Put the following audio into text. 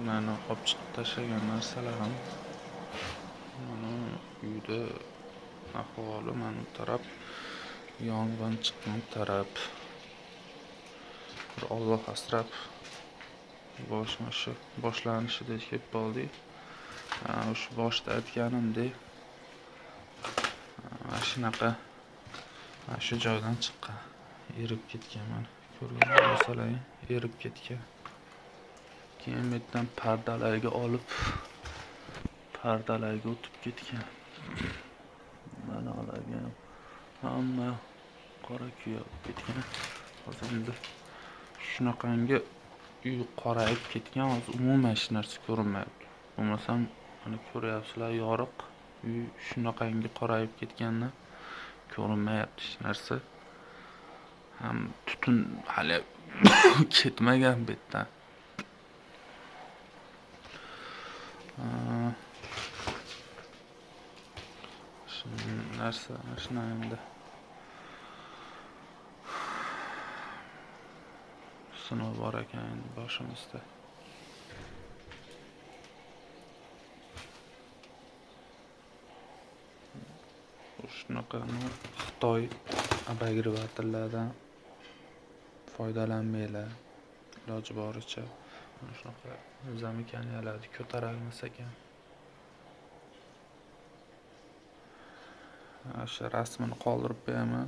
mani olib chiqib tashlagan narsalarim. Mana uyda ahvoli mana taraf yong'in chiqqan taraf. Bir Alloh asrab boshlanishida kelib qoldik. O'sha boshda aytganimdek, mana shunaqa mana shu joydan chiqqan, erib ketgan. Mana ko'rgan bo'lsalaring, erib ketgan. Keyin bu yerdan pardalarga o'tib ketgan. Mana ularga hamma qora kuya olib ketgan. Hozir endi shunaqangi uy qorayib ketgan, hozir umuman hech narsa ko'rinmayapti. Bo'lmasam, mana ko'ryapsizlar, yoriq uy shunaqangi qorayib ketgandan ko'rinmayapti hech narsa. Ham tutun hali ketmagan bu yerdan. Narsa mashina endi sinov bor ekan endi boshimizda. Shunaqa Xitoy agregatorlardan foydalanmanglar. Iloji boricha shunaqa zamikaniyalarni ko'tarolmas ekan. O'sha rasmini qoldirib qo'yaman.